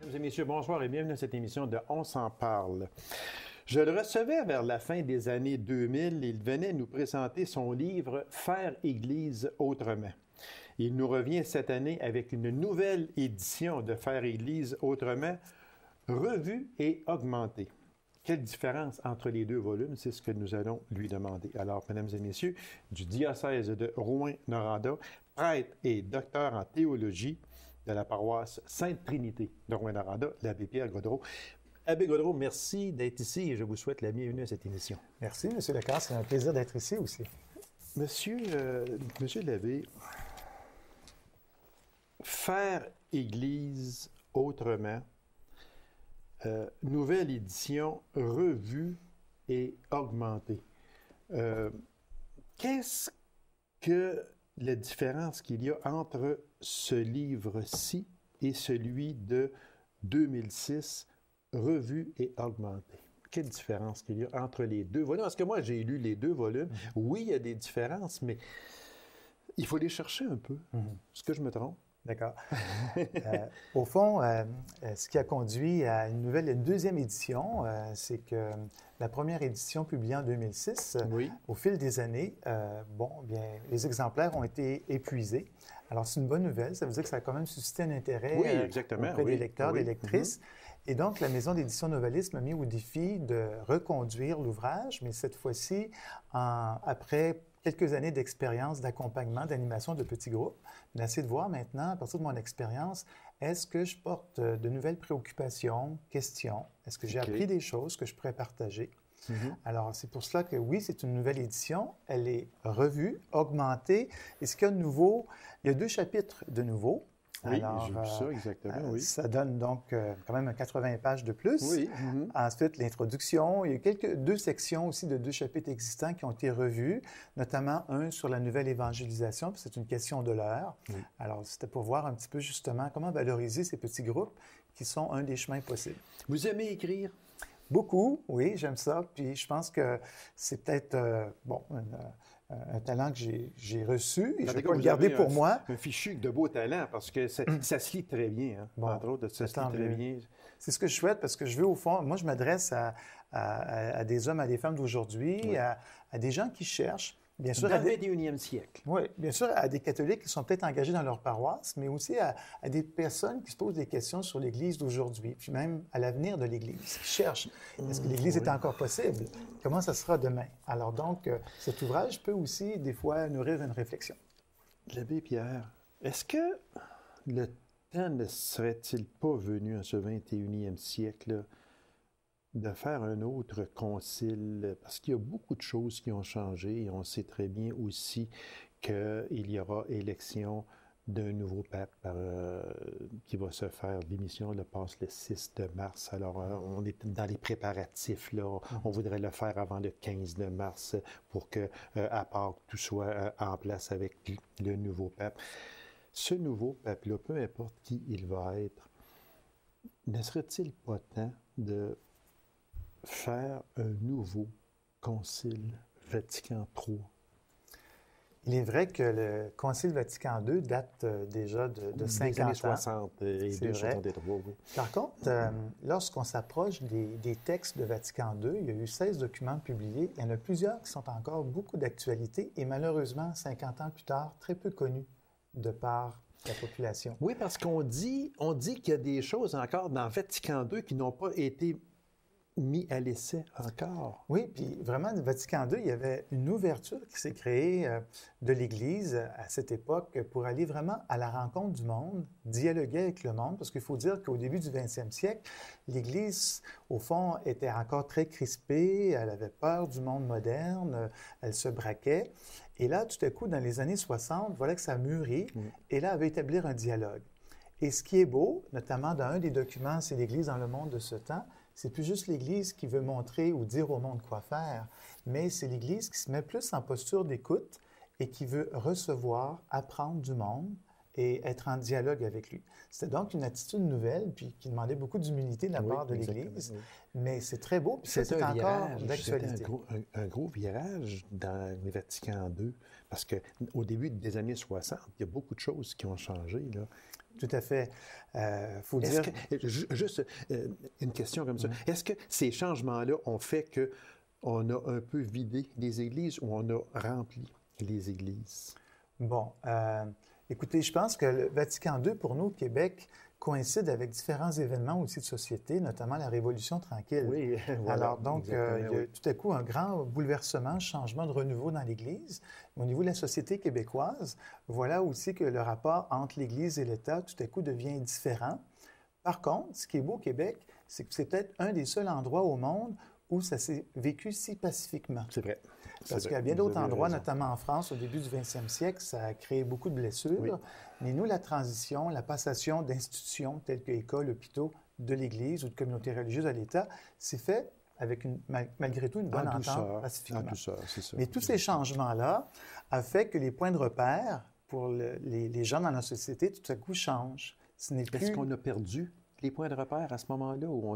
Mesdames et messieurs, bonsoir et bienvenue à cette émission de On s'en parle. Je le recevais vers la fin des années 2000. Il venait nous présenter son livre « Faire Église autrement ». Il nous revient cette année avec une nouvelle édition de « Faire Église autrement », revue et augmentée. Quelle différence entre les deux volumes? C'est ce que nous allons lui demander. Alors, mesdames et messieurs, du diocèse de Rouyn-Noranda, prêtre et docteur en théologie de la paroisse Sainte-Trinité de Rouyn-Noranda, l'abbé Pierre Gaudreault. Abbé Gaudreault, merci d'être ici et je vous souhaite la bienvenue à cette émission. Merci, M. Leclerc. C'est un plaisir d'être ici aussi. Monsieur l'abbé, faire Église autrement, nouvelle édition, revue et augmentée. Qu'est-ce que la différence qu'il y a entre ce livre-ci et celui de 2006, revu et augmenté? Quelle différence qu'il y a entre les deux volumes? Parce que moi, j'ai lu les deux volumes. Oui, il y a des différences, mais il faut les chercher un peu. Est-ce que je me trompe? D'accord. Au fond, ce qui a conduit à une deuxième édition, c'est que la première édition publiée en 2006, oui. Au fil des années, les exemplaires ont été épuisés. Alors, c'est une bonne nouvelle. Ça veut dire que ça a quand même suscité un intérêt auprès des lecteurs, des lectrices. Et donc, la Maison d'édition Novelisme a mis au défi de reconduire l'ouvrage, mais cette fois-ci, après quelques années d'expérience, d'accompagnement, d'animation de petits groupes. D'essayer de voir maintenant, à partir de mon expérience, est-ce que je porte de nouvelles préoccupations, questions? Est-ce que j'ai appris des choses que je pourrais partager? Alors, c'est pour cela que oui, c'est une nouvelle édition. Elle est revue, augmentée. Et ce qu'il y a de nouveau, il y a 2 chapitres de nouveau. Oui, j'ai vu ça, exactement, oui. Ça donne donc quand même 80 pages de plus. Oui. Ensuite, l'introduction. Il y a 2 sections aussi de 2 chapitres existants qui ont été revus, notamment un sur la nouvelle évangélisation, puis c'est une question de l'heure. Oui. Alors, c'était pour voir un petit peu justement comment valoriser ces petits groupes qui sont un des chemins possibles. Vous aimez écrire? Beaucoup, oui, j'aime ça. Puis je pense que c'est peut-être, un talent que j'ai reçu et je vais pas le garder pour moi. Un fichu de beaux talents parce que ça se lit très bien, hein, entre autres, ça se lit très bien. C'est ce que je souhaite parce que je veux au fond, moi je m'adresse à des hommes, à des femmes d'aujourd'hui, oui. à des gens qui cherchent. Bien sûr, dans le 21e siècle. Oui, bien sûr, à des catholiques qui sont peut-être engagés dans leur paroisse, mais aussi à des personnes qui se posent des questions sur l'Église d'aujourd'hui, puis même à l'avenir de l'Église, qui cherchent. Est-ce que l'Église est encore possible? Comment ça sera demain? Alors donc, cet ouvrage peut aussi, des fois, nourrir une réflexion. L'abbé Pierre, est-ce que le temps ne serait-il pas venu en ce 21e siècle de faire un autre concile, parce qu'il y a beaucoup de choses qui ont changé et on sait très bien aussi qu'il y aura élection d'un nouveau pape qui va se faire. L'émission passe le 6 de mars, alors on est dans les préparatifs, là. On voudrait le faire avant le 15 de mars pour que, à part tout soit en place avec le nouveau pape. Ce nouveau pape-là, peu importe qui il va être, ne serait-il pas temps de faire un nouveau concile Vatican III? Il est vrai que le Concile Vatican II date déjà de 50 ans. Des années 60 et 63, oui. Par contre, lorsqu'on s'approche des textes de Vatican II, il y a eu 16 documents publiés. Il y en a plusieurs qui sont encore beaucoup d'actualité et malheureusement, 50 ans plus tard, très peu connus de par la population. Oui, parce qu'on dit qu'il y a des choses encore dans Vatican II qui n'ont pas été mis à l'essai encore. Oui, puis vraiment, le Vatican II, il y avait une ouverture qui s'est créée de l'Église à cette époque pour aller vraiment à la rencontre du monde, dialoguer avec le monde, parce qu'il faut dire qu'au début du 20e siècle, l'Église, au fond, était encore très crispée, elle avait peur du monde moderne, elle se braquait. Et là, tout à coup, dans les années 60, voilà que ça mûrit, et là, elle veut établir un dialogue. Et ce qui est beau, notamment dans un des documents, c'est l'Église dans le monde de ce temps, c'est plus juste l'Église qui veut montrer ou dire au monde quoi faire, mais c'est l'Église qui se met plus en posture d'écoute et qui veut recevoir, apprendre du monde et être en dialogue avec lui. C'était donc une attitude nouvelle, puis qui demandait beaucoup d'humilité de la part de l'Église, mais c'est très beau, puis c'est encore d'actualité. C'était un gros virage dans le Vatican II, parce qu'au début des années 60, il y a beaucoup de choses qui ont changé, là. tout à fait. Faut Est-ce dire... que, juste une question comme ça, est-ce que ces changements-là ont fait qu'on a un peu vidé les églises ou on a rempli les églises? Bon, écoutez, je pense que le Vatican II, pour nous, au Québec, coïncide avec différents événements aussi de société, notamment la Révolution tranquille. Oui, voilà. Alors donc, il y a tout à coup un grand bouleversement, changement de renouveau dans l'Église. Au niveau de la société québécoise, voilà aussi que le rapport entre l'Église et l'État, tout à coup, devient différent. Par contre, ce qui est beau au Québec, c'est que c'est peut-être un des seuls endroits au monde où ça s'est vécu si pacifiquement. C'est vrai. Parce qu'il y a bien d'autres endroits, notamment en France, au début du 20e siècle, ça a créé beaucoup de blessures. Oui. Mais nous, la transition, la passation d'institutions telles que écoles, hôpitaux, de l'Église ou de communautés religieuses à l'État, c'est fait avec malgré tout une bonne entente pacifiquement. En douceur, c'est ça. Mais tous ces changements-là ont fait que les points de repère pour les gens dans la société, tout à coup, changent. Est-ce qu'on a perdu les points de repère à ce moment-là ou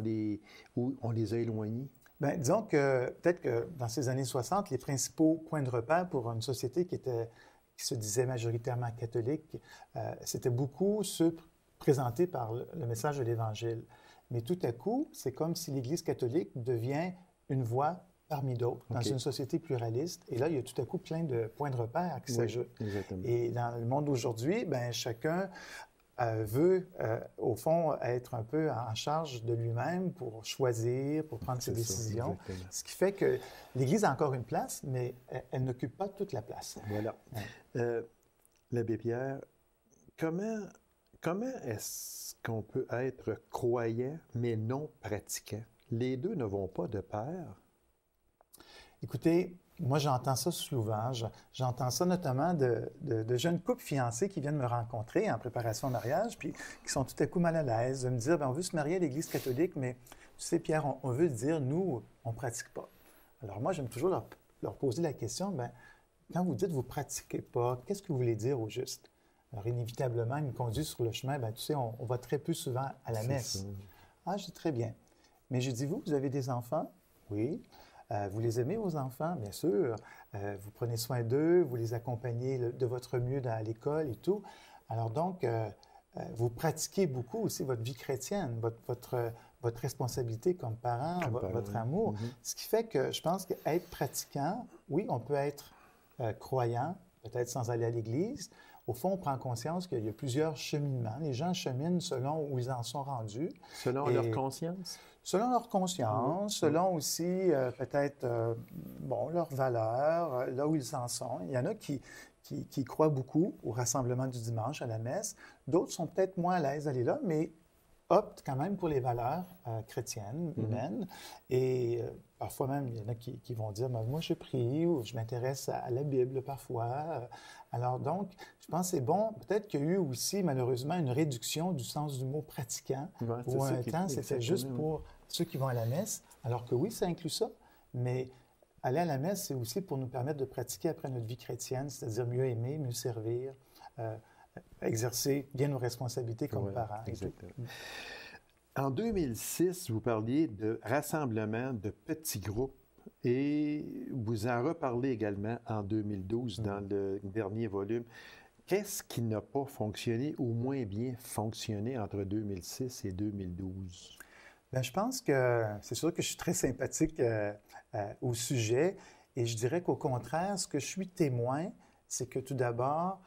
on les a éloignés? Bien, disons que peut-être que dans ces années 60, les principaux points de repère pour une société qui se disait majoritairement catholique, c'était beaucoup ceux présentés par le message de l'Évangile. Mais tout à coup, c'est comme si l'Église catholique devient une voix parmi d'autres dans une société pluraliste. Et là, il y a tout à coup plein de points de repère qui s'ajoutent. Exactement. Et dans le monde d'aujourd'hui, bien, chacun veut, au fond, être un peu en charge de lui-même pour choisir, pour prendre ses décisions. Ce qui fait que l'Église a encore une place, mais elle n'occupe pas toute la place. Voilà. L'abbé Pierre, comment est-ce qu'on peut être croyant, mais non pratiquant? Les deux ne vont pas de pair. Écoutez, moi, j'entends ça souvent. J'entends ça notamment de jeunes couples fiancés qui viennent me rencontrer en préparation au mariage, puis qui sont tout à coup mal à l'aise de me dire, bien, on veut se marier à l'Église catholique, mais tu sais, Pierre, on veut dire, nous, on ne pratique pas. Alors moi, j'aime toujours leur poser la question, bien, quand vous dites vous ne pratiquez pas, qu'est-ce que vous voulez dire au juste? Alors inévitablement, ils me conduisent sur le chemin, bien, tu sais, on va très peu souvent à la messe. Ah, je dis très bien. Mais je dis, vous avez des enfants? Oui. Vous les aimez, vos enfants? Bien sûr. Vous prenez soin d'eux, vous les accompagnez de votre mieux à l'école et tout. Alors donc, vous pratiquez beaucoup aussi votre vie chrétienne, votre responsabilité comme parent, votre amour. Ce qui fait que je pense qu'être pratiquant, oui, on peut être croyant, peut-être sans aller à l'Église. Au fond, on prend conscience qu'il y a plusieurs cheminements. Les gens cheminent selon où ils en sont rendus. Selon leur conscience? Selon leur conscience, selon aussi peut-être leurs valeurs, là où ils en sont. Il y en a qui croient beaucoup au rassemblement du dimanche, à la messe. D'autres sont peut-être moins à l'aise d'aller là, mais optent quand même pour les valeurs chrétiennes, humaines. Et parfois même, il y en a qui vont dire, moi je prie ou je m'intéresse à la Bible parfois. Alors donc, je pense que c'est bon. Peut-être qu'il y a eu aussi, malheureusement, une réduction du sens du mot pratiquant. Pour un temps, c'était juste pour ceux qui vont à la messe. Alors que oui, ça inclut ça, mais aller à la messe, c'est aussi pour nous permettre de pratiquer après notre vie chrétienne, c'est-à-dire mieux aimer, mieux servir, exercer bien nos responsabilités comme parents. Exactement. En 2006, vous parliez de rassemblement de petits groupes et vous en reparlez également en 2012 dans le dernier volume. Qu'est-ce qui n'a pas fonctionné ou moins bien fonctionné entre 2006 et 2012? Bien, je pense que c'est sûr que je suis très sympathique au sujet et je dirais qu'au contraire, ce que je suis témoin, c'est que tout d'abord,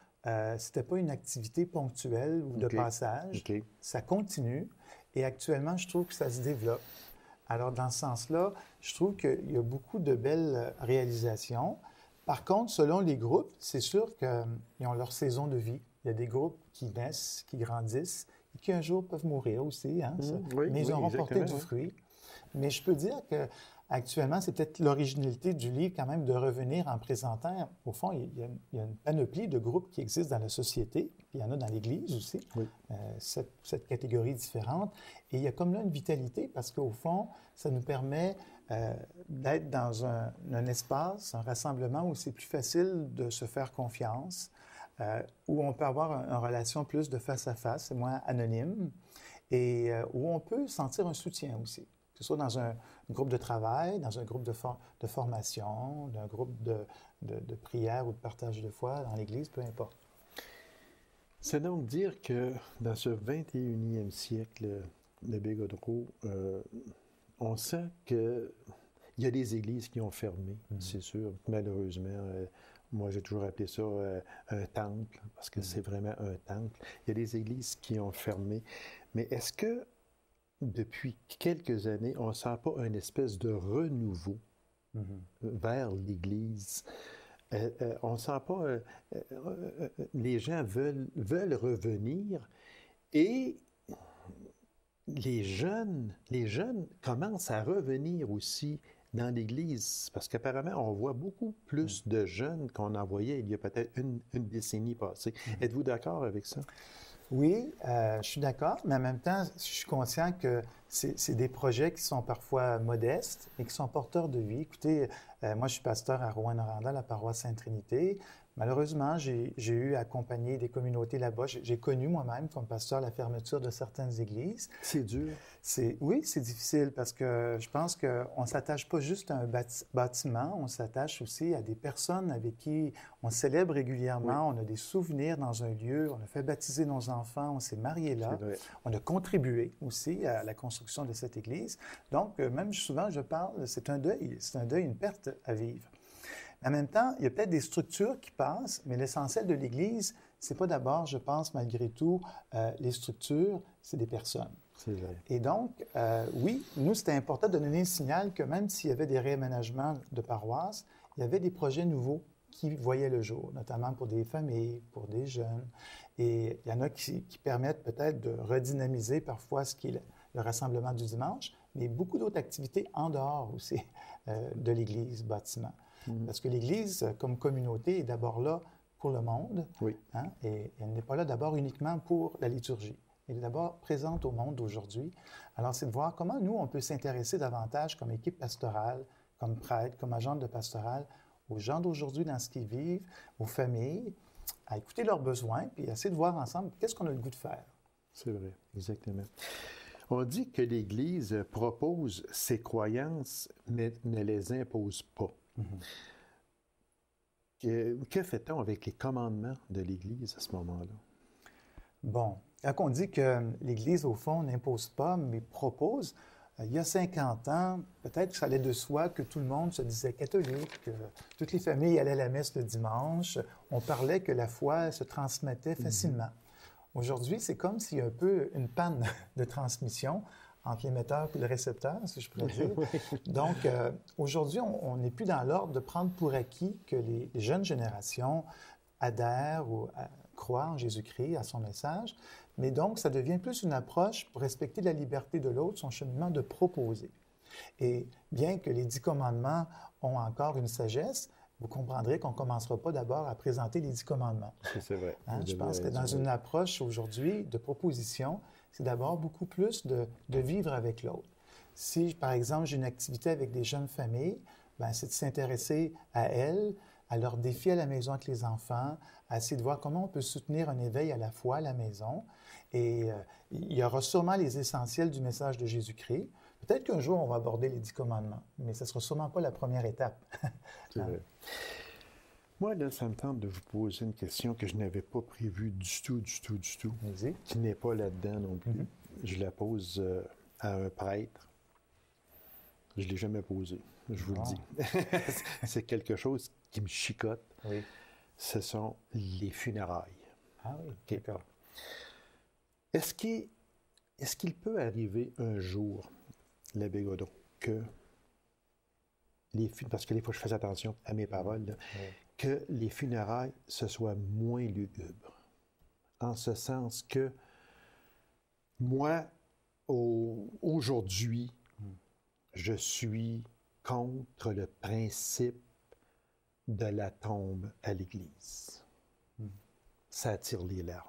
c'était pas une activité ponctuelle ou de passage. Ça continue et actuellement, je trouve que ça se développe. Alors, dans ce sens-là, je trouve qu'il y a beaucoup de belles réalisations. Par contre, selon les groupes, c'est sûr qu'ils ont leur saison de vie. Il y a des groupes qui naissent, qui grandissent et qui un jour peuvent mourir aussi, hein, mais ils auront porté du fruit. Mais je peux dire que actuellement, c'est peut-être l'originalité du livre quand même de revenir en présentant. Au fond, il y a une panoplie de groupes qui existent dans la société. Il y en a dans l'Église aussi, cette catégorie différente. Et il y a comme là une vitalité parce qu'au fond, ça nous permet d'être dans un espace, un rassemblement où c'est plus facile de se faire confiance, où on peut avoir une relation plus de face à face, moins anonyme, et où on peut sentir un soutien aussi. Que ce soit dans un groupe de travail, dans un groupe de formation, d'un groupe de prière ou de partage de foi dans l'Église, peu importe. C'est donc dire que dans ce 21e siècle, l'abbé Godreau, on sent qu'il y a des églises qui ont fermé, c'est sûr, malheureusement. Moi, j'ai toujours appelé ça un temple, parce que c'est vraiment un temple. Il y a des églises qui ont fermé. Mais est-ce que, depuis quelques années, on ne sent pas une espèce de renouveau vers l'Église? On ne sent pas... les gens veulent revenir et les jeunes commencent à revenir aussi dans l'Église, parce qu'apparemment, on voit beaucoup plus de jeunes qu'on en voyait il y a peut-être une décennie passée. Êtes-vous d'accord avec ça? Oui, je suis d'accord, mais en même temps, je suis conscient que c'est des projets qui sont parfois modestes et qui sont porteurs de vie. Écoutez, moi, je suis pasteur à Rouyn-Noranda, la paroisse Sainte-Trinité. Malheureusement, j'ai eu à accompagner des communautés là-bas. J'ai connu moi-même, comme pasteur, la fermeture de certaines églises. C'est dur. Oui, c'est difficile parce que je pense qu'on ne s'attache pas juste à un bâtiment, on s'attache aussi à des personnes avec qui on célèbre régulièrement, on a des souvenirs dans un lieu, on a fait baptiser nos enfants, on s'est mariés là, on a contribué aussi à la construction de cette église. Donc, même souvent, je parle, c'est un deuil, une perte à vivre. En même temps, il y a peut-être des structures qui passent, mais l'essentiel de l'Église, c'est pas d'abord, je pense, malgré tout, les structures, c'est des personnes. C'est vrai. Et donc, oui, nous, c'était important de donner le signal que même s'il y avait des réaménagements de paroisses, il y avait des projets nouveaux qui voyaient le jour, notamment pour des familles, pour des jeunes. Et il y en a qui permettent peut-être de redynamiser parfois ce qui est le rassemblement du dimanche, mais beaucoup d'autres activités en dehors aussi de l'Église, bâtiment. Parce que l'Église, comme communauté, est d'abord là pour le monde, hein, et elle n'est pas là d'abord uniquement pour la liturgie. Elle est d'abord présente au monde d'aujourd'hui. Alors, c'est de voir comment nous, on peut s'intéresser davantage comme équipe pastorale, comme prêtre, comme agent de pastoral, aux gens d'aujourd'hui dans ce qu'ils vivent, aux familles, à écouter leurs besoins, puis essayer de voir ensemble qu'est-ce qu'on a le goût de faire. C'est vrai, exactement. On dit que l'Église propose ses croyances, mais ne les impose pas. Que fait-on avec les commandements de l'Église à ce moment-là? Bon, quand on dit que l'Église, au fond, n'impose pas, mais propose, il y a 50 ans, peut-être que ça allait de soi que tout le monde se disait catholique, que toutes les familles allaient à la messe le dimanche. On parlait que la foi se transmettait facilement. Aujourd'hui, c'est comme s'il y a un peu une panne de transmission entre l'émetteur et le récepteur, si je pourrais dire. Donc, aujourd'hui, on n'est plus dans l'ordre de prendre pour acquis que les jeunes générations adhèrent ou croient en Jésus-Christ, à son message, mais donc, ça devient plus une approche pour respecter la liberté de l'autre, son cheminement de proposer. Et bien que les 10 commandements ont encore une sagesse, vous comprendrez qu'on ne commencera pas d'abord à présenter les 10 commandements. C'est vrai. Hein? Je pense que dans une approche aujourd'hui de proposition, c'est d'abord beaucoup plus de vivre avec l'autre. Si, par exemple, j'ai une activité avec des jeunes familles, bien, c'est de s'intéresser à elles, à leurs défis à la maison avec les enfants, à essayer de voir comment on peut soutenir un éveil à la foi à la maison. Et il y aura sûrement les essentiels du message de Jésus-Christ. Peut-être qu'un jour, on va aborder les 10 commandements, mais ce ne sera sûrement pas la première étape. C'est vrai. Moi, là, ça me tente de vous poser une question que je n'avais pas prévue du tout, qui n'est pas là-dedans non plus. Je la pose à un prêtre. Je ne l'ai jamais posée, je vous le dis. C'est quelque chose qui me chicote. Oui. Ce sont les funérailles. Ah oui, d'accord. Est-ce qu'il peut arriver un jour, l'abbé Godreau, que parce que des fois je fais attention à mes paroles, là, que les funérailles se soient moins lugubres? En ce sens que moi, aujourd'hui, je suis contre le principe de la tombe à l'Église. Ça attire les larmes.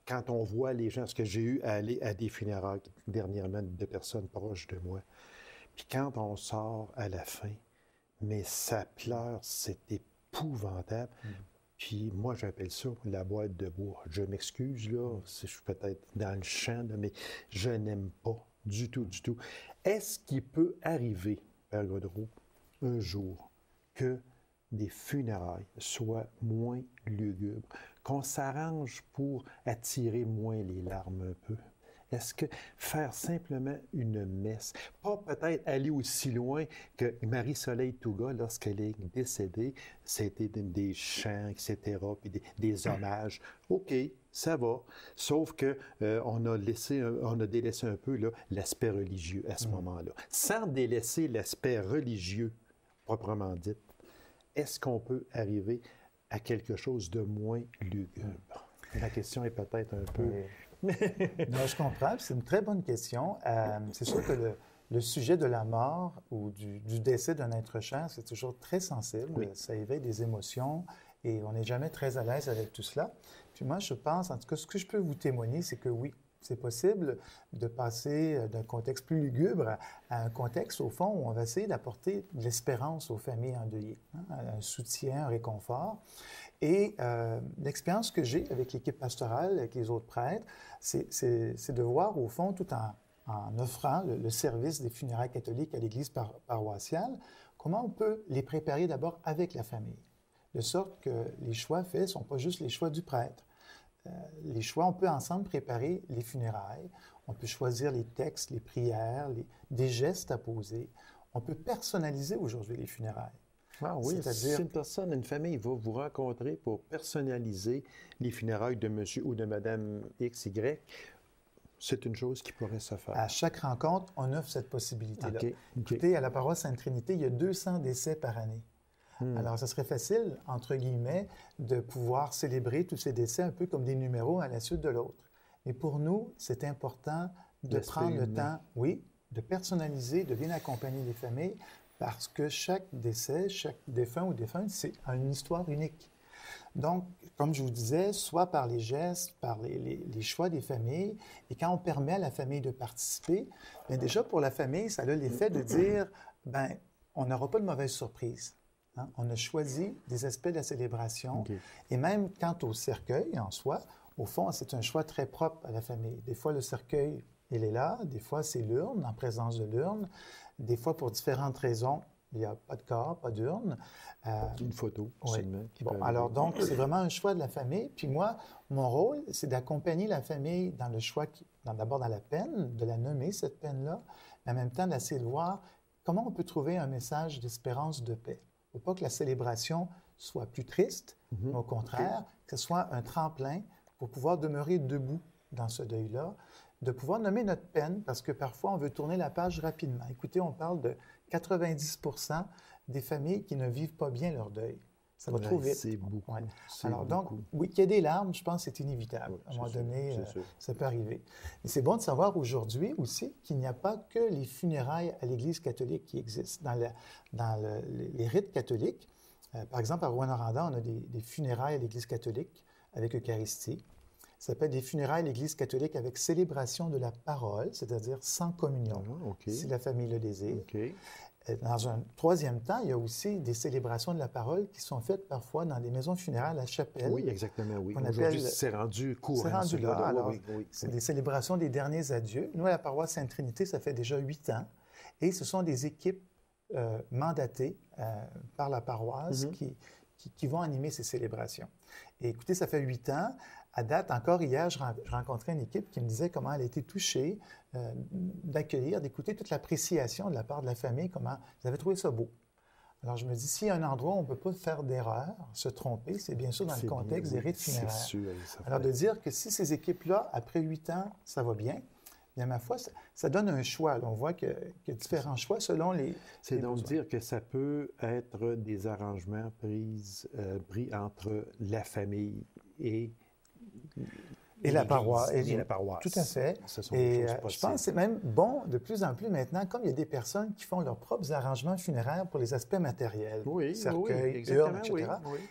Quand on voit les gens, parce que j'ai eu à aller à des funérailles dernièrement de personnes proches de moi, puis quand on sort à la fin, mais ça pleure, c'est épouvantable. Puis moi, j'appelle ça la boîte de bois. Je m'excuse, là, si je suis peut-être dans le champ, là, mais je n'aime pas du tout. Est-ce qu'il peut arriver, Père Godreau, un jour, que des funérailles soient moins lugubres, qu'on s'arrange pour attirer moins les larmes un peu? Est-ce que faire simplement une messe, pas peut-être aller aussi loin que Marie-Soleil Touga, lorsqu'elle est décédée, c'était des chants, etc., puis des hommages. OK, ça va. Sauf que on a délaissé un peu là, l'aspect religieux à ce moment-là. Sans délaisser l'aspect religieux, proprement dit, est-ce qu'on peut arriver à quelque chose de moins lugubre? La question est peut-être un peu... Non, je comprends. C'est une très bonne question. C'est sûr que le sujet de la mort ou du décès d'un être cher, c'est toujours très sensible. Oui. Ça éveille des émotions et on n'est jamais très à l'aise avec tout cela. Puis moi, je pense, en tout cas, ce que je peux vous témoigner, c'est que oui, c'est possible de passer d'un contexte plus lugubre à un contexte, au fond, où on va essayer d'apporter de l'espérance aux familles endeuillées, un soutien, un réconfort. Et l'expérience que j'ai avec l'équipe pastorale, avec les autres prêtres, c'est de voir, au fond, tout en offrant le service des funérailles catholiques à l'Église paroissiale, comment on peut les préparer d'abord avec la famille, de sorte que les choix faits ne sont pas juste les choix du prêtre. Les choix, on peut ensemble préparer les funérailles, on peut choisir les textes, les prières, des gestes à poser. On peut personnaliser aujourd'hui les funérailles. Ah oui, si une personne, une famille va vous rencontrer pour personnaliser les funérailles de monsieur ou de madame XY, c'est une chose qui pourrait se faire. À chaque rencontre, on offre cette possibilité-là. Okay. Écoutez, à la paroisse Sainte-Trinité, il y a 200 décès par année. Alors, ce serait facile, entre guillemets, de pouvoir célébrer tous ces décès un peu comme des numéros à la suite de l'autre. Mais pour nous, c'est important de prendre le temps, oui, de personnaliser, de bien accompagner les familles, parce que chaque décès, chaque défunt ou défunte, c'est une histoire unique. Donc, comme je vous disais, soit par les gestes, par les choix des familles, et quand on permet à la famille de participer, bien déjà pour la famille, ça a l'effet de dire, ben, on n'aura pas de mauvaise surprise. Hein? On a choisi des aspects de la célébration, et même quant au cercueil en soi, au fond, c'est un choix très propre à la famille. Des fois, le cercueil, il est là, des fois, c'est l'urne, en présence de l'urne. Des fois, pour différentes raisons, il n'y a pas de corps, pas d'urne. Une photo, seulement. Bon, alors donc, c'est vraiment un choix de la famille. Puis moi, mon rôle, c'est d'accompagner la famille dans le choix, d'abord dans la peine, de la nommer, cette peine-là, mais en même temps d'essayer de voir comment on peut trouver un message d'espérance, de paix. Il ne faut pas que la célébration soit plus triste, mais au contraire, que ce soit un tremplin pour pouvoir demeurer debout dans ce deuil-là, de pouvoir nommer notre peine, parce que parfois, on veut tourner la page rapidement. Écoutez, on parle de 90% des familles qui ne vivent pas bien leur deuil. Ça va trop vite. C'est beaucoup. Ouais. Alors donc, oui, qu'il y ait des larmes, je pense que c'est inévitable. À un moment donné, ça peut arriver. Mais c'est bon de savoir aujourd'hui aussi qu'il n'y a pas que les funérailles à l'Église catholique qui existent. Dans les rites catholiques, par exemple, à Rouyn-Noranda, on a des funérailles à l'Église catholique avec Eucharistie. Ça s'appelle des funérailles à l'Église catholique avec célébration de la parole, c'est-à-dire sans communion, si la famille le désire. Dans un troisième temps, il y a aussi des célébrations de la parole qui sont faites parfois dans des maisons funéraires à la chapelle. Oui, exactement, oui. Aujourd'hui, c'est rendu courant. C'est rendu là. Alors, c'est des célébrations des derniers adieux. Nous, à la paroisse Sainte-Trinité, ça fait déjà 8 ans. Et ce sont des équipes mandatées par la paroisse qui vont animer ces célébrations. Et écoutez, ça fait 8 ans. À date, encore hier, je rencontrais une équipe qui me disait comment elle a été touchée d'accueillir, d'écouter toute l'appréciation de la part de la famille, comment ils avaient trouvé ça beau. Alors, je me dis, s'il y a un endroit où on ne peut pas faire d'erreur, se tromper, c'est bien sûr dans le contexte des rites funéraires. Alors, de dire que si ces équipes-là, après 8 ans, ça va bien, bien, ma foi, ça donne un choix. Là, on voit qu'il y a différents choix selon les... C'est donc dire que ça peut être des arrangements pris entre la famille et la paroisse. Et la paroisse. Tout à fait. Et je pense que c'est même bon de plus en plus maintenant, comme il y a des personnes qui font leurs propres arrangements funéraires pour les aspects matériels, cercueil, urne, etc.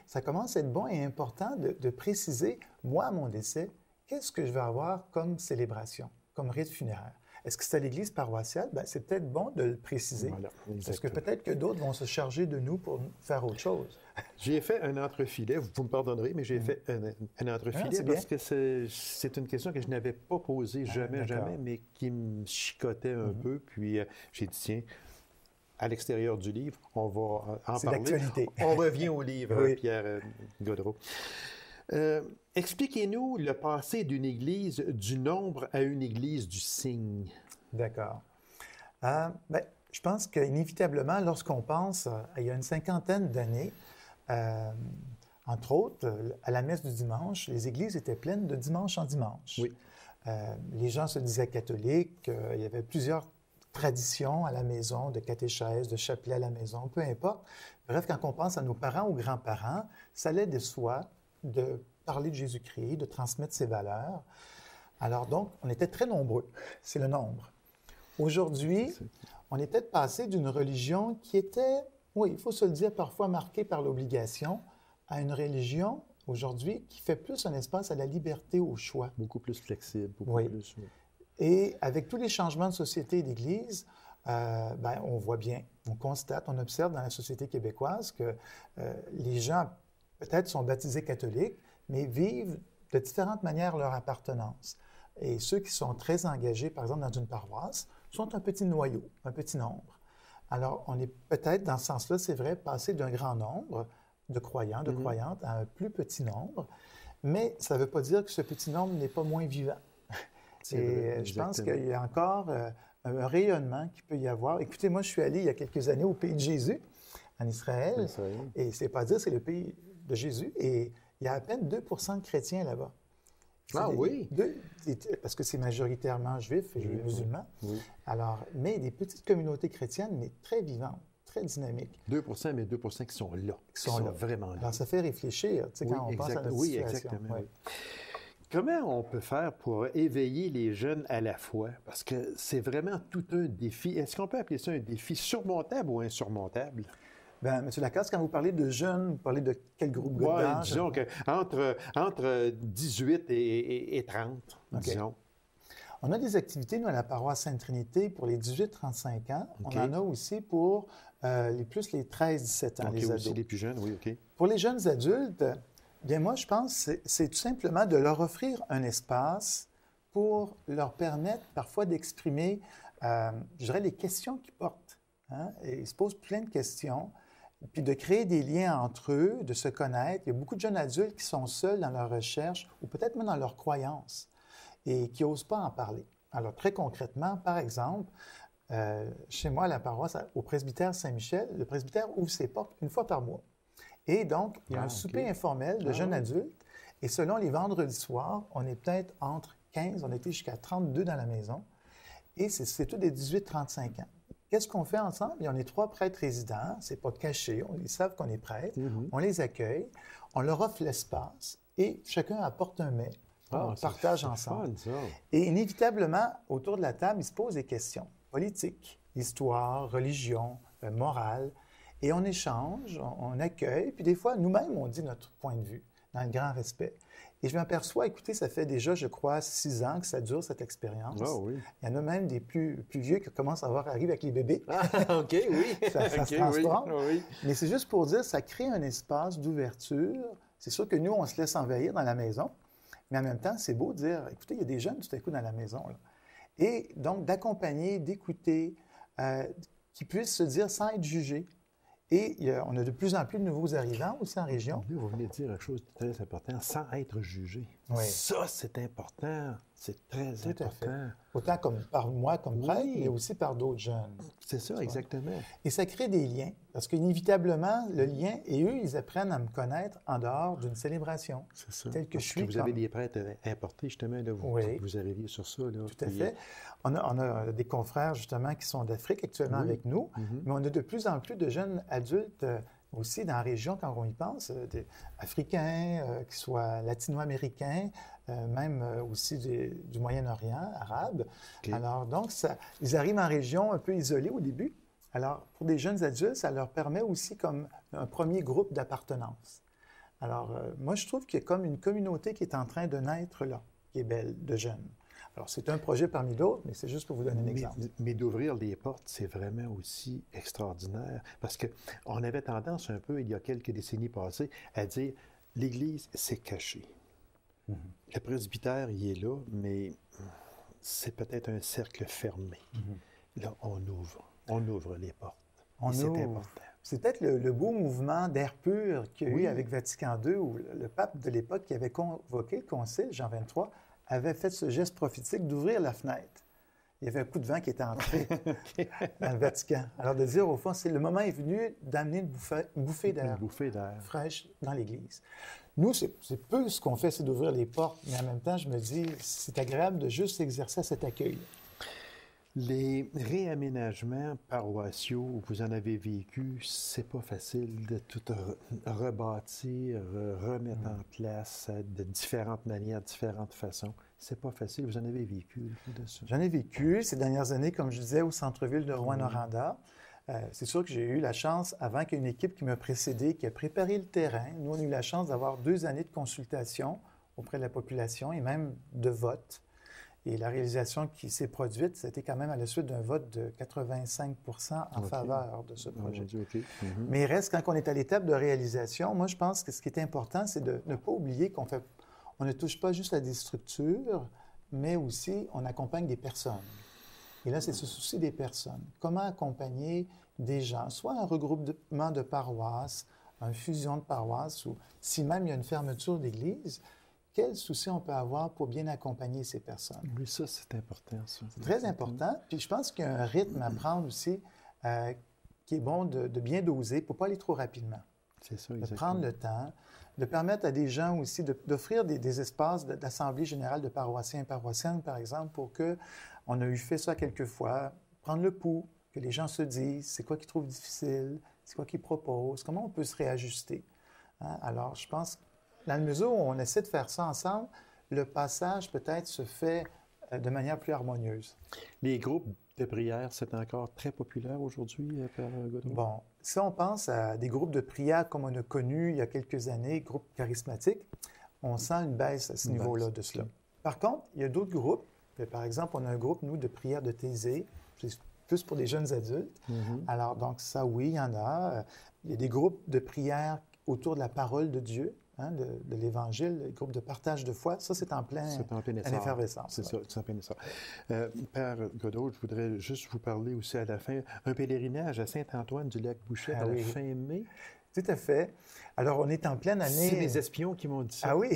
Ça commence à être bon et important de préciser, moi, à mon décès, qu'est-ce que je vais avoir comme célébration, comme rite funéraire. Est-ce que c'est à l'église paroissiale? Bien, c'est peut-être bon de le préciser. Voilà, parce que peut-être que d'autres vont se charger de nous pour faire autre chose. J'ai fait un entrefilet, vous me pardonnerez, mais j'ai fait un entrefilet parce que c'est une question que je n'avais pas posée jamais, mais qui me chicotait un peu. Puis j'ai dit, tiens, à l'extérieur du livre, on va en parler. C'est l'actualité. On revient au livre, Pierre Gaudreault. Expliquez-nous le passé d'une église du nombre à une église du signe. D'accord. Je pense qu'inévitablement, lorsqu'on pense il y a une cinquantaine d'années, entre autres, à la messe du dimanche, les églises étaient pleines de dimanche en dimanche. Oui. Les gens se disaient catholiques, il y avait plusieurs traditions à la maison, de catéchèse, de chapelet à la maison, peu importe. Bref, quand on pense à nos parents ou grands-parents, ça allait de soi de parler de Jésus-Christ, de transmettre ses valeurs. Alors donc, on était très nombreux. C'est le nombre. Aujourd'hui, on est peut-être passé d'une religion qui était, oui, il faut se le dire, parfois marquée par l'obligation, à une religion aujourd'hui qui fait plus un espace à la liberté, au choix. Beaucoup plus flexible, beaucoup Oui. plus... Oui. Et avec tous les changements de société et d'Église, on voit bien, on constate, on observe dans la société québécoise que les gens peut-être sont baptisés catholiques, mais vivent de différentes manières leur appartenance. Et ceux qui sont très engagés, par exemple, dans une paroisse, sont un petit noyau, un petit nombre. Alors, on est peut-être, dans ce sens-là, c'est vrai, passé d'un grand nombre de croyants, de croyantes, à un plus petit nombre, mais ça ne veut pas dire que ce petit nombre n'est pas moins vivant. Et je pense qu'il y a encore un rayonnement qu'il peut y avoir. Écoutez, moi, je suis allé il y a quelques années au pays de Jésus, en Israël, et c'est pas dire, c'est le pays de Jésus, et il y a à peine 2 % de chrétiens là-bas. Oui? Parce que c'est majoritairement juifs et musulmans. Oui. Alors, mais des petites communautés chrétiennes, mais très vivantes, très dynamiques. 2 % mais 2 % qui sont là, qui sont vraiment là. Alors, ça fait réfléchir, tu sais, quand on pense à notre situation. Exactement. Oui. Comment on peut faire pour éveiller les jeunes à la foi? Parce que c'est vraiment tout un défi. Est-ce qu'on peut appeler ça un défi surmontable ou insurmontable? Bien, M. Lacasse, quand vous parlez de jeunes, vous parlez de quel groupe d'âge? Disons qu'entre 18 et 30, disons. On a des activités, nous, à la paroisse Sainte-Trinité, pour les 18-35 ans. On en a aussi pour les 13-17 ans, les ados. Aussi les plus jeunes, oui, OK. Pour les jeunes adultes, bien, moi, je pense que c'est tout simplement de leur offrir un espace pour leur permettre parfois d'exprimer, je dirais, les questions qu'ils portent. Hein? Et ils se posent plein de questions, puis de créer des liens entre eux, de se connaître. Il y a beaucoup de jeunes adultes qui sont seuls dans leur recherche ou peut-être même dans leurs croyances et qui n'osent pas en parler. Alors, très concrètement, par exemple, chez moi, à la paroisse, au presbytère Saint-Michel, le presbytère ouvre ses portes une fois par mois. Et donc, il y a un souper informel de jeunes adultes. Et selon les vendredis soirs, on est peut-être entre 15, on était jusqu'à 32 dans la maison. Et c'est tous des 18-35 ans. Qu'est-ce qu'on fait ensemble? On est 3 prêtres résidents. C'est pas caché. Ils savent qu'on est prêtres. On les accueille. On leur offre l'espace. Et chacun apporte un mets. On partage ensemble. Fun, ça. Et inévitablement, autour de la table, ils se posent des questions politiques, histoire, religion, morale. Et on échange, on accueille, puis des fois, nous-mêmes, on dit notre point de vue, dans le grand respect. Et je m'aperçois, écoutez, ça fait déjà, je crois, 6 ans que ça dure, cette expérience. Ah oui. Il y en a même des plus vieux qui commencent à arriver avec les bébés. Ah, OK, oui. ça se transforme. Oui. Mais c'est juste pour dire, ça crée un espace d'ouverture. C'est sûr que nous, on se laisse envahir dans la maison, mais en même temps, c'est beau de dire, écoutez, il y a des jeunes tout à coup dans la maison. Là. Et donc, d'accompagner, d'écouter, qui puissent se dire sans être jugés. Et on a de plus en plus de nouveaux arrivants aussi en région. Vous venez de dire quelque chose de très important, sans être jugé. Oui. Ça, c'est important. C'est très important. À fait. Autant par moi comme prêtre, mais aussi par d'autres jeunes. C'est ça, exactement. Et ça crée des liens, parce qu'inévitablement, le lien, et eux, ils apprennent à me connaître en dehors d'une célébration. C'est ça. Tel que je suis. Vous avez des prêtres importés, justement, là, vous arrivez sur ça. Là, tout à fait. On a des confrères, justement, qui sont d'Afrique actuellement avec nous, mais on a de plus en plus de jeunes adultes aussi dans la région, quand on y pense, des Africains, qui soient latino-américains, même aussi du Moyen-Orient, arabe. Alors, donc, ils arrivent en région un peu isolée au début. Alors, pour des jeunes adultes, ça leur permet aussi comme un premier groupe d'appartenance. Alors, moi, je trouve qu'il y a comme une communauté qui est en train de naître là, qui est belle, de jeunes. Alors, c'est un projet parmi d'autres, mais c'est juste pour vous donner un exemple. Mais d'ouvrir les portes, c'est vraiment aussi extraordinaire. Parce qu'on avait tendance un peu, il y a quelques décennies passées, à dire « l'Église, c'est caché ». Le presbytère, il est là, mais c'est peut-être un cercle fermé. Là, on ouvre les portes. C'est important. C'est peut-être le beau mouvement d'air pur qu'il y a eu avec Vatican II, où le pape de l'époque qui avait convoqué le concile, Jean XXIII, avait fait ce geste prophétique d'ouvrir la fenêtre. Il y avait un coup de vent qui était entré dans le Vatican. Alors de dire, au fond, le moment est venu d'amener une bouffée d'air fraîche dans l'Église. Nous, c'est peu ce qu'on fait, c'est d'ouvrir les portes, mais en même temps, je me dis, c'est agréable de juste exercer cet accueil. Les réaménagements paroissiaux, vous en avez vécu, c'est pas facile de tout rebâtir, remettre en place de différentes manières, différentes façons. C'est pas facile. Vous en avez vécu de ça? J'en ai vécu ces dernières années, comme je disais, au centre-ville de Rouyn-Noranda. C'est sûr que j'ai eu la chance, avant qu'il y ait une équipe qui m'a précédé, qui a préparé le terrain. Nous, on a eu la chance d'avoir 2 années de consultation auprès de la population et même de vote. Et la réalisation qui s'est produite, c'était quand même à la suite d'un vote de 85 en faveur de ce projet. Mais il reste, quand on est à l'étape de réalisation, moi, je pense que ce qui est important, c'est de ne pas oublier on ne touche pas juste à des structures, mais aussi on accompagne des personnes. Et là, c'est ce souci des personnes. Comment accompagner des gens, soit un regroupement de paroisses, une fusion de paroisses, ou si même il y a une fermeture d'église, quel souci on peut avoir pour bien accompagner ces personnes? Oui, ça, c'est important, ça. C'est très important. Puis je pense qu'il y a un rythme à prendre aussi qui est bon de bien doser pour ne pas aller trop rapidement. C'est ça, exactement. De prendre le temps, de permettre à des gens aussi d'offrir des espaces d'assemblée générale de paroissiens et paroissiennes, par exemple, pour que, on a eu fait ça quelques fois, prendre le pouls, que les gens se disent c'est quoi qu'ils trouvent difficile, c'est quoi qu'ils proposent, comment on peut se réajuster. Hein? Alors, je pense, dans la mesure où on essaie de faire ça ensemble, le passage peut-être se fait de manière plus harmonieuse. Les groupes de prière, c'est encore très populaire aujourd'hui, Père Gaudreau? Bon, si on pense à des groupes de prière comme on a connu il y a quelques années, groupes charismatiques, on sent une baisse à ce niveau-là de cela. Par contre, il y a d'autres groupes. Par exemple, on a un groupe, nous, de prière de Thésée, c'est plus pour des jeunes adultes. Alors, donc, ça, oui, il y en a. Il y a des groupes de prière autour de la parole de Dieu. Hein, de l'Évangile, le groupe de partage de foi, ça, c'est en pleine effervescence. C'est ça, c'est en plein essor. Père Gaudreau, je voudrais juste vous parler aussi à la fin, un pèlerinage à Saint-Antoine-du-Lac-Bouchette à la fin mai. Tout à fait. Alors, on est en pleine année... C'est les espions qui m'ont dit ça. Ah oui?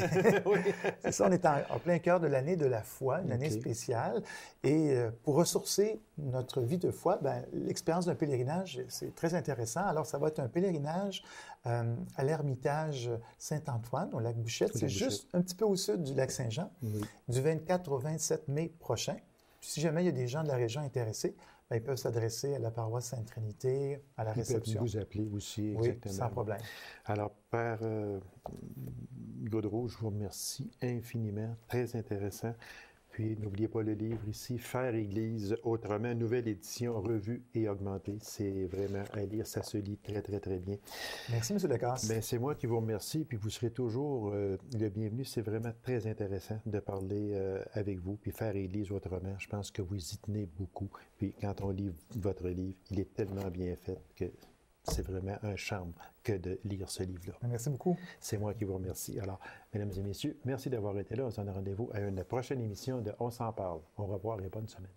Oui. C'est ça, on est en plein cœur de l'année de la foi, une année spéciale. Et pour ressourcer notre vie de foi, l'expérience d'un pèlerinage, c'est très intéressant. Alors, ça va être un pèlerinage à l'Ermitage Saint-Antoine, au lac Bouchette. C'est juste un petit peu au sud du lac Saint-Jean, du 24 au 27 mai prochain. Puis, si jamais il y a des gens de la région intéressés, ils peuvent s'adresser à la paroisse Sainte-Trinité, à la réception. Ils peuvent vous appeler aussi, oui, exactement. sans problème. Alors, Père Gaudreau, je vous remercie infiniment. Très intéressant. Puis, n'oubliez pas le livre ici, Faire Église autrement, nouvelle édition, revue et augmentée. C'est vraiment à lire, ça se lit très, très, très bien. Merci, M. Decasse. Bien, c'est moi qui vous remercie, puis vous serez toujours le bienvenu. C'est vraiment très intéressant de parler avec vous, puis Faire Église autrement. Je pense que vous y tenez beaucoup. Puis, quand on lit votre livre, il est tellement bien fait que c'est vraiment un charme que de lire ce livre-là. Merci beaucoup. C'est moi qui vous remercie. Alors, mesdames et messieurs, merci d'avoir été là. On se donne rendez-vous à une prochaine émission de On s'en parle. Au revoir et bonne semaine.